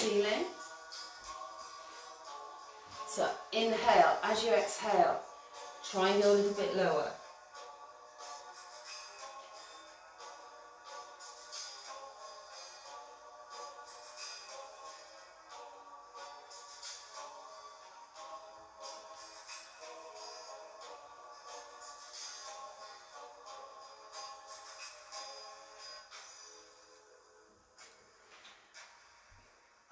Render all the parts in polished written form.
ceiling. So inhale, as you exhale, try and go a little bit lower.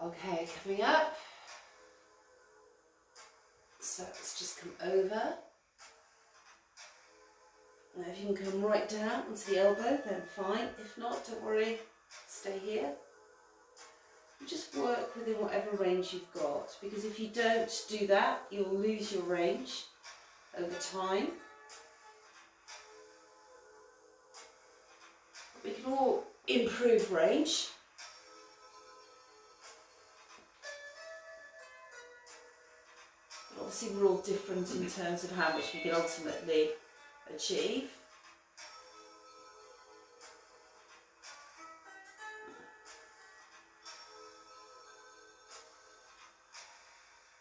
Okay, coming up. So let's just come over. Now if you can come right down onto the elbow, then fine. If not, don't worry, stay here. You just work within whatever range you've got, because if you don't do that, you'll lose your range over time. We can all improve range. Obviously we're all different in terms of how much we can ultimately achieve.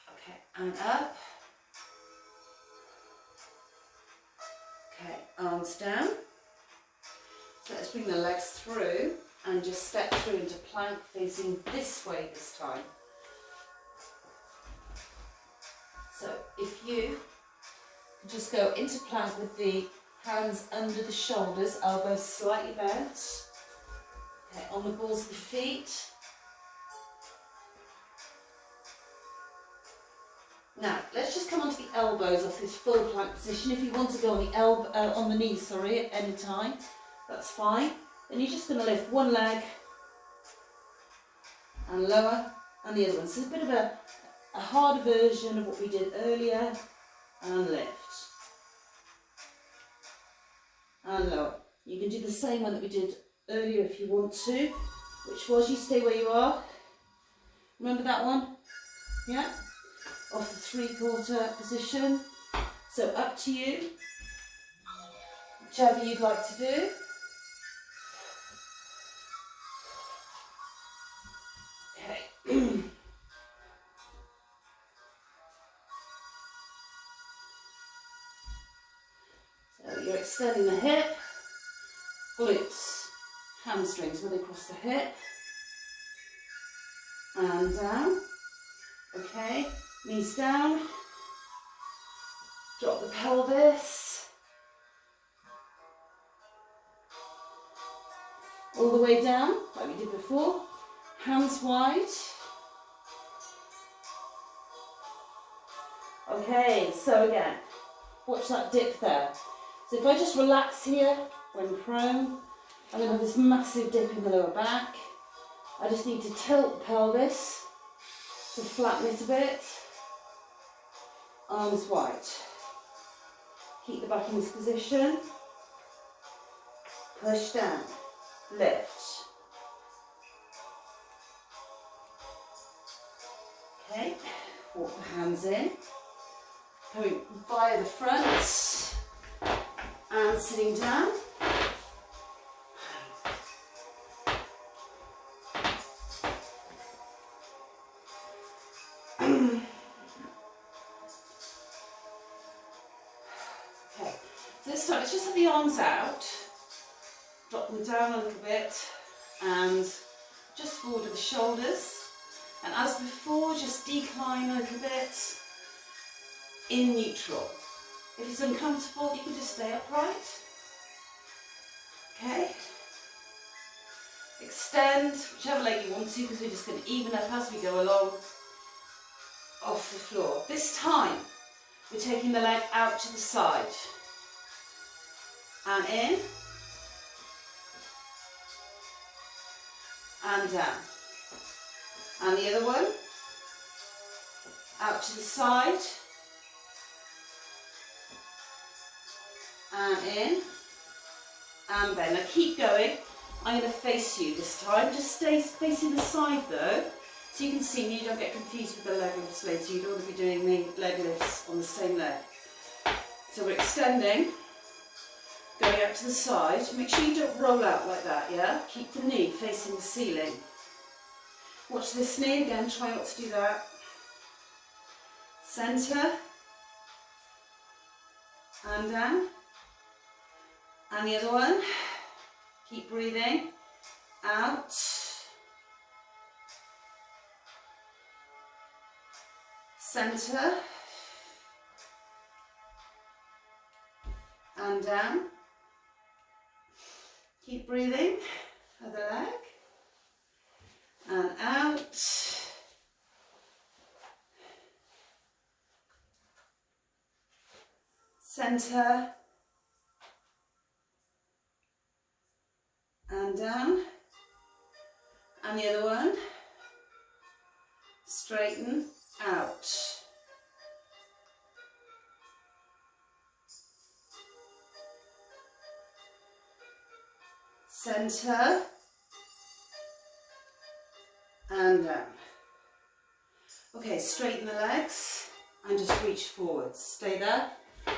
Okay, and up. Okay, arms down. So let's bring the legs through and just step through into plank facing this way this time. So if you just go into plank with the hands under the shoulders, elbows slightly bent, okay, on the balls of the feet. Now let's just come onto the elbows off this full plank position. If you want to go on the on the knees, sorry, at any time, that's fine. Then you're just going to lift one leg and lower, and the other one. So it's a bit of a harder version of what we did earlier, and lift and lower. You can do the same one that we did earlier if you want to, which was you stay where you are. Remember that one? Yeah? Off the 3/4 position. So up to you, whichever you'd like to do. Okay. You're extending the hip, glutes, hamstrings really across the hip, and down. Okay, knees down, drop the pelvis, all the way down, like we did before, hands wide. Okay, so again, watch that dip there. So if I just relax here when prone, I'm going to have this massive dip in the lower back. I just need to tilt the pelvis to flatten it a bit. Arms wide. Keep the back in this position. Push down. Lift. Okay, walk the hands in. Coming via the front. And sitting down. Okay, so this time let's just have the arms out, drop them down a little bit, and just forward with the shoulders. And as before, just decline a little bit in neutral. If it's uncomfortable, you can just stay upright. Okay. Extend whichever leg you want to, because we're just going to even up as we go along off the floor. This time, we're taking the leg out to the side. And in. And down. And the other one. Out to the side. And in, and bend. Now keep going. I'm going to face you this time. Just stay facing the side though, so you can see me. You don't get confused with the leg lifts later. You don't want to be doing the leg lifts on the same leg. So we're extending, going out to the side. Make sure you don't roll out like that, yeah? Keep the knee facing the ceiling. Watch this knee again, try not to do that. Centre, and down. And the other one, keep breathing, out. Centre, and down. Keep breathing, other leg, and out. Centre, and down. And the other one, straighten, out. Centre, and down. Okay, straighten the legs and just reach forwards. Stay there.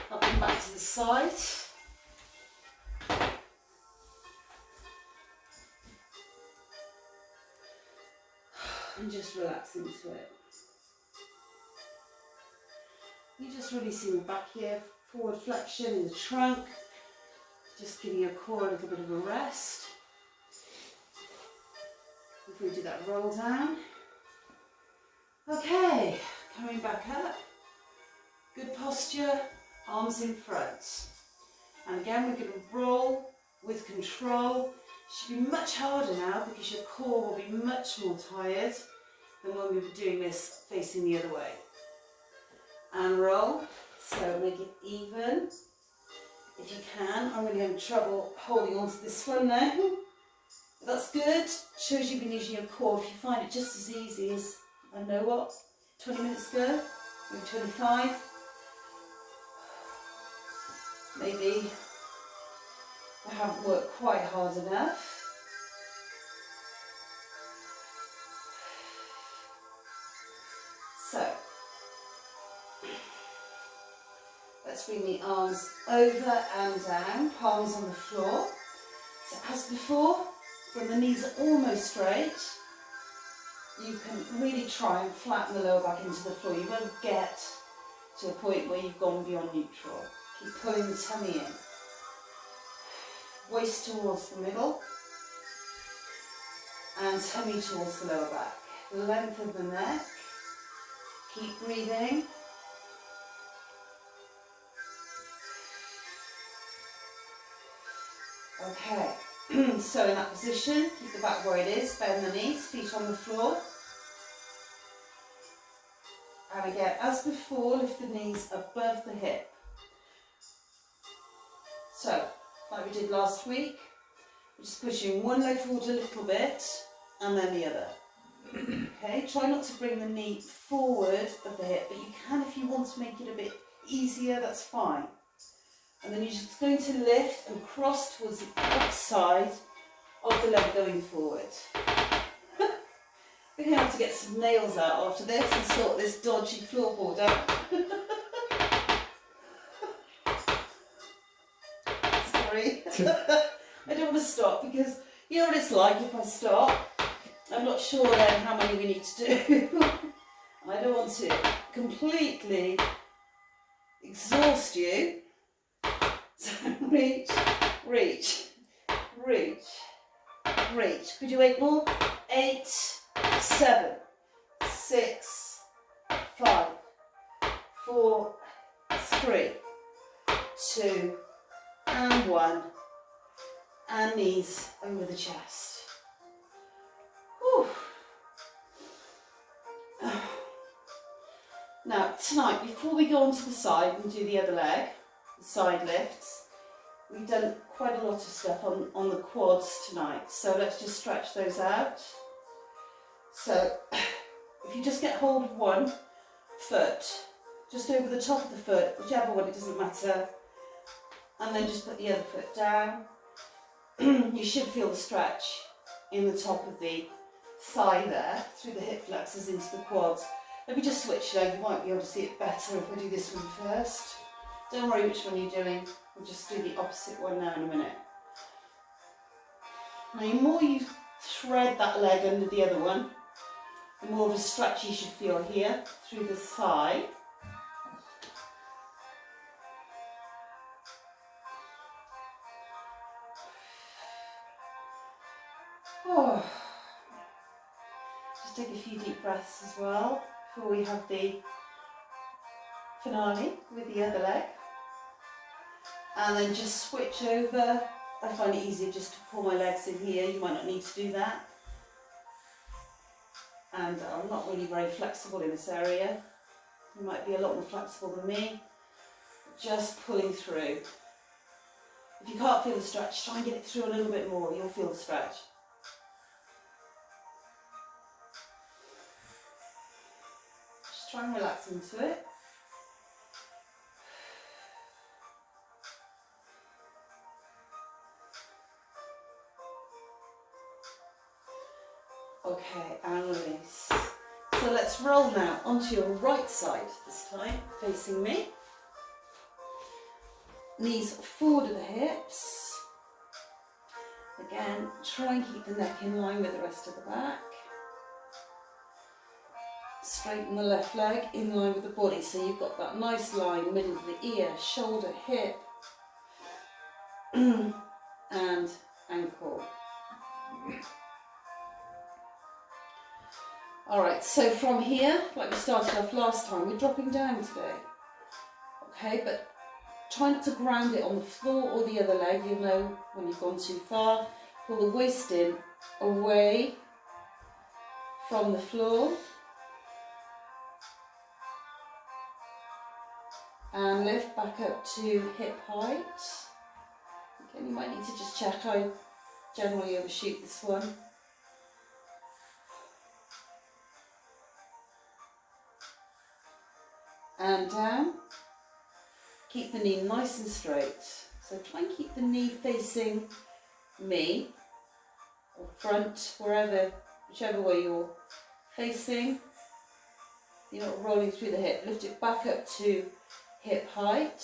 I'll come back to the side. And just relax into it. You're just releasing the back here, forward flexion in the trunk. Just giving your core a little bit of a rest. Before we do that roll down. Okay, coming back up. Good posture, arms in front. And again, we're going to roll with control. Should be much harder now because your core will be much more tired than when we were doing this facing the other way. And roll, so make it even. If you can, I'm really having trouble holding on to this one now. But that's good, shows you've been using your core. If you find it just as easy as, I don't know what, 20 minutes ago, maybe 25. Maybe I haven't worked quite hard enough. So, let's bring the arms over and down, palms on the floor. So as before, when the knees are almost straight, you can really try and flatten the lower back into the floor. You won't get to a point where you've gone beyond neutral. Keep pulling the tummy in. Waist towards the middle and tummy towards the lower back. Length of the neck. Keep breathing. Okay, so in that position, keep the back where it is, bend the knees, feet on the floor. And again, as before, lift the knees above the hip. So, like we did last week, we're just pushing one leg forward a little bit and then the other. Okay, try not to bring the knee forward of the hip, but you can if you want to make it a bit easier, that's fine. And then you're just going to lift and cross towards the outside of the leg going forward. We're going to have to get some nails out after this and sort this dodgy floorboard out. Sorry. I don't want to stop because you know what it's like if I stop. I'm not sure then how many we need to do. And I don't want to completely exhaust you. So reach, reach, reach, reach. Could you 8 more? 8, 7, 6, 5, 4, 3, 2, and 1. And knees over the chest. Whew. Now tonight, before we go onto the side and do the other leg, the side lifts, we've done quite a lot of stuff on the quads tonight, so let's just stretch those out. So if you just get hold of one foot, just over the top of the foot, whichever one, it doesn't matter, and then just put the other foot down, you should feel the stretch in the top of the thigh there, through the hip flexors into the quads. Let me just switch leg, you might be able to see it better if I do this one first. Don't worry which one you're doing, we'll just do the opposite one now in a minute. Now the more you thread that leg under the other one, the more of a stretch you should feel here through the thigh. Oh. Just take a few deep breaths as well before we have the finale with the other leg. And then just switch over. I find it easier just to pull my legs in here. You might not need to do that. And I'm not really very flexible in this area. You might be a lot more flexible than me. Just pulling through. If you can't feel the stretch, try and get it through a little bit more. You'll feel the stretch. Just try and relax into it. Okay, and release. So let's roll now onto your right side this time, facing me. Knees forward of the hips. Again, try and keep the neck in line with the rest of the back. Straighten the left leg in line with the body, so you've got that nice line, middle of the ear, shoulder, hip, and ankle. Alright, so from here, like we started off last time, we're dropping down today. Okay, but try not to ground it on the floor or the other leg. You'll know when you've gone too far. Pull the waist in, away from the floor. And lift back up to hip height. Again, you might need to just check. I generally overshoot this one. And down. Keep the knee nice and straight. So try and keep the knee facing me, or front, wherever, whichever way you're facing. You're not rolling through the hip. Lift it back up to hip height.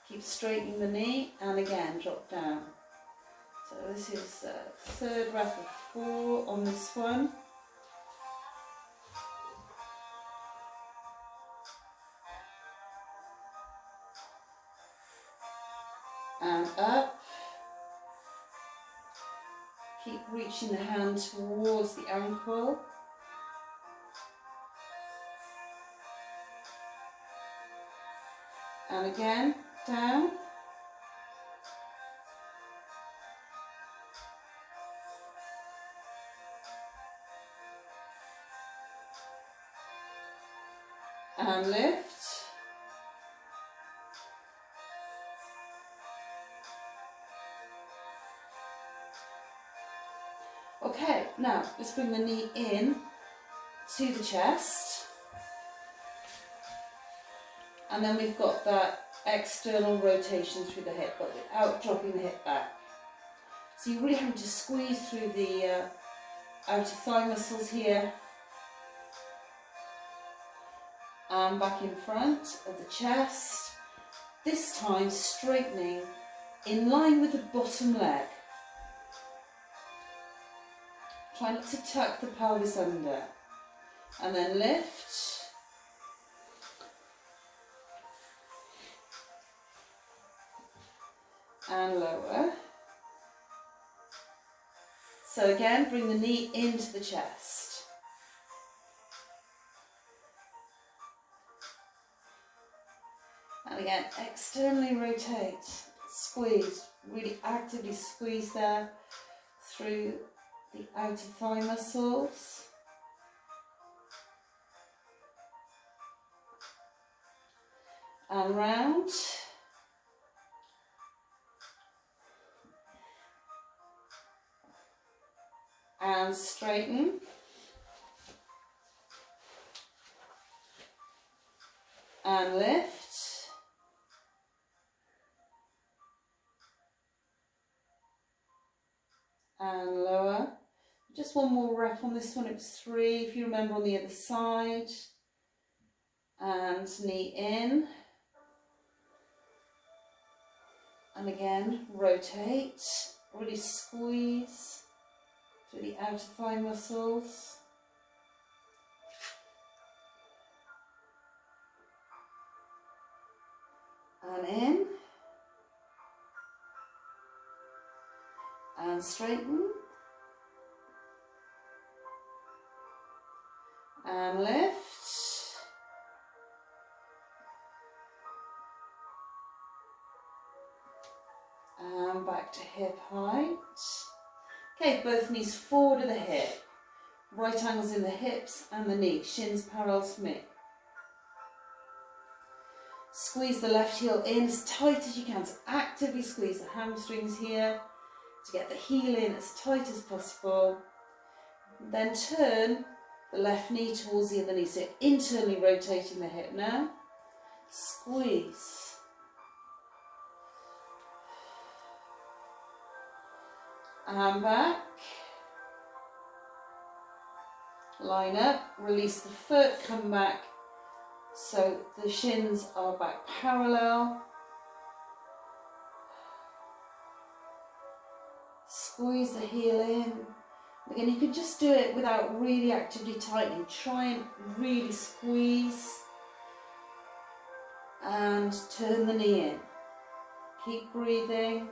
Keep straightening the knee, and again drop down. So this is third rep of 4 on this one. And up. Keep reaching the hand towards the ankle. And again, down. And lift. Okay, now let's bring the knee in to the chest. And then we've got that external rotation through the hip, but without dropping the hip back. So you're really having to squeeze through the outer thigh muscles here. And back in front of the chest, this time straightening in line with the bottom leg. Try not to tuck the pelvis under. And then lift. And lower. So again, bring the knee into the chest. And again, externally rotate, squeeze, really actively squeeze there through the outer thigh muscles. And round. And straighten. And lift. And lower. Just one more rep on this one, it was 3, if you remember, on the other side. And knee in. And again, rotate, really squeeze through the outer thigh muscles. And in. And straighten. And lift. And back to hip height. Okay, both knees forward of the hip. Right angles in the hips and the knee. Shins parallel to me. Squeeze the left heel in as tight as you can. So actively squeeze the hamstrings here to get the heel in as tight as possible. Then turn the left knee towards the other knee. So internally rotating the hip now. Squeeze. And back. Line up. Release the foot. Come back. So the shins are back parallel. Squeeze the heel in. Again, you can just do it without really actively tightening. Try and really squeeze. And turn the knee in. Keep breathing.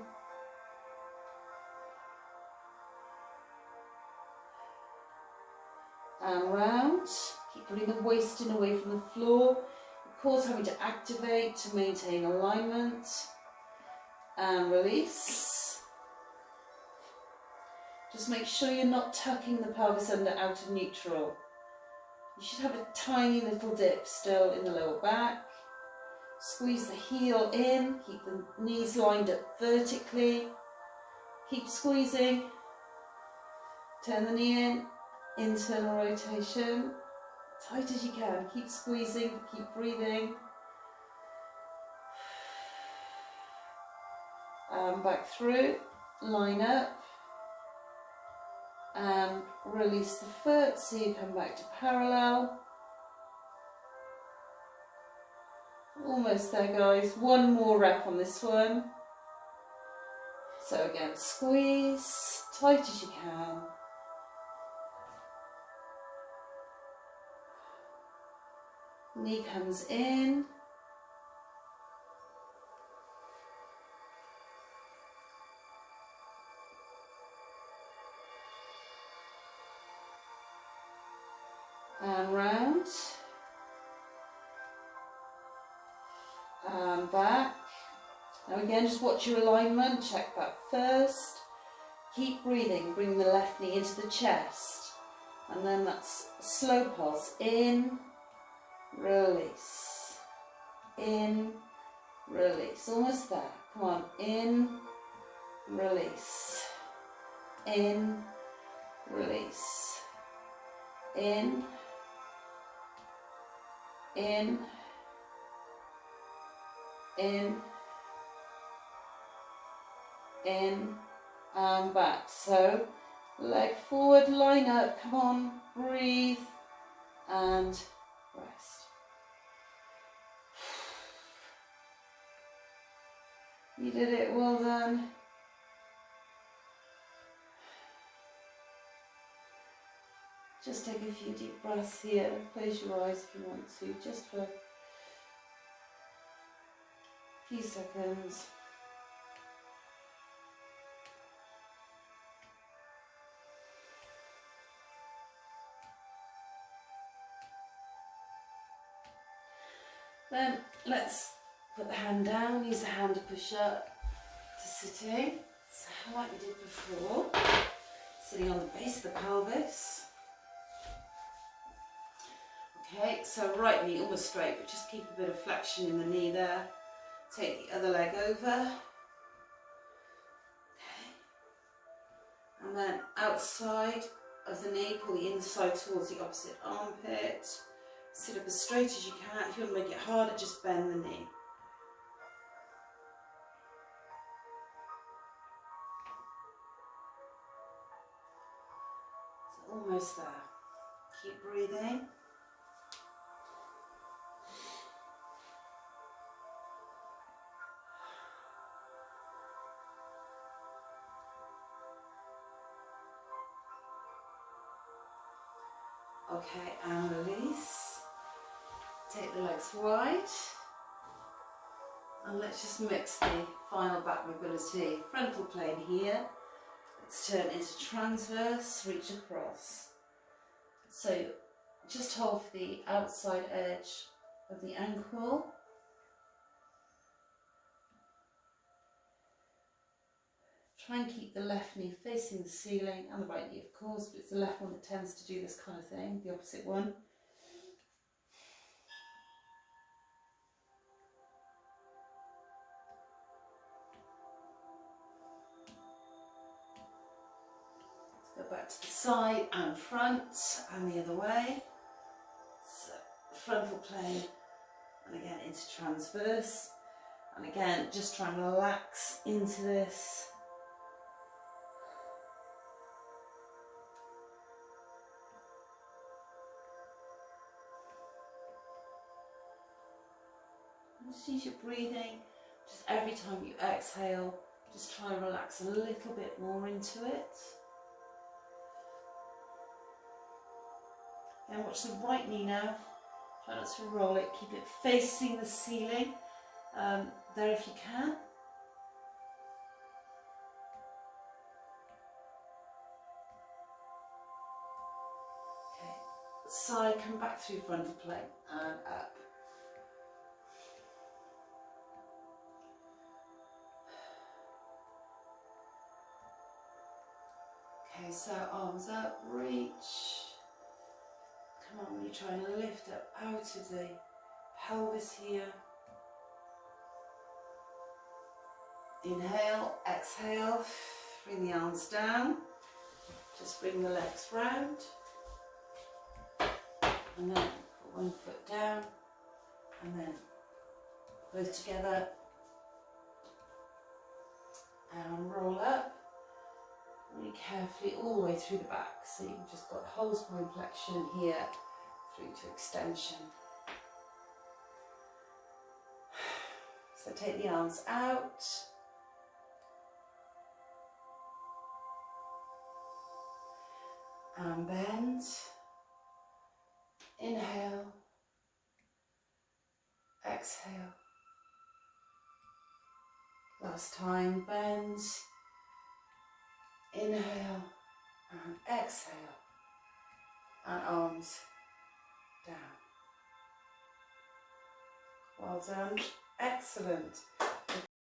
And round. Keep putting the waist in away from the floor. Of course, having to activate to maintain alignment. And release. Just make sure you're not tucking the pelvis under out of neutral. You should have a tiny little dip still in the lower back. Squeeze the heel in. Keep the knees lined up vertically. Keep squeezing. Turn the knee in. Internal rotation, tight as you can. Keep squeezing, keep breathing. Back through, line up, and release the foot so you come back to parallel. Almost there, guys. One more rep on this one. So again, squeeze, tight as you can. Knee comes in. And round. And back. Now again, just watch your alignment. Check that first. Keep breathing. Bring the left knee into the chest. And then that's a slow pulse. In. Release, in, release, almost there, come on, in, release, in, release, in, in, in, in, and back. So leg forward, line up, come on, breathe, and rest. You did it, well done. Just take a few deep breaths here. Close your eyes if you want to, just for a few seconds. Then let's put the hand down, use the hand to push up to sitting. So like we did before, sitting on the base of the pelvis. Okay, so right knee almost straight, but just keep a bit of flexion in the knee there. Take the other leg over. Okay. And then outside of the knee, pull the inside towards the opposite armpit. Sit up as straight as you can. If you want to make it harder, just bend the knee. So almost there. Keep breathing. Okay, and release. Take the legs wide. And let's just mix the final back mobility. Frontal plane here. Let's turn into transverse, reach across. So just hold for the outside edge of the ankle. Try and keep the left knee facing the ceiling, and the right knee of course, but it's the left one that tends to do this kind of thing, the opposite one. Let's go back to the side and front and the other way. So frontal plane and again into transverse, and again just try and relax into this. Just use your breathing, just every time you exhale, just try and relax a little bit more into it. And watch the right knee now, try not to roll it, keep it facing the ceiling there if you can. Okay, side, come back through frontal plane and up. Okay, so arms up, reach. Come on, really try and lift up out of the pelvis here. Inhale, exhale, bring the arms down. Just bring the legs round. And then put one foot down. And then both together. And roll up. Really carefully all the way through the back, so you've just got whole spine flexion here through to extension. So take the arms out and bend. Inhale, exhale. Last time, bend. Inhale and exhale, and arms down. Well done, excellent.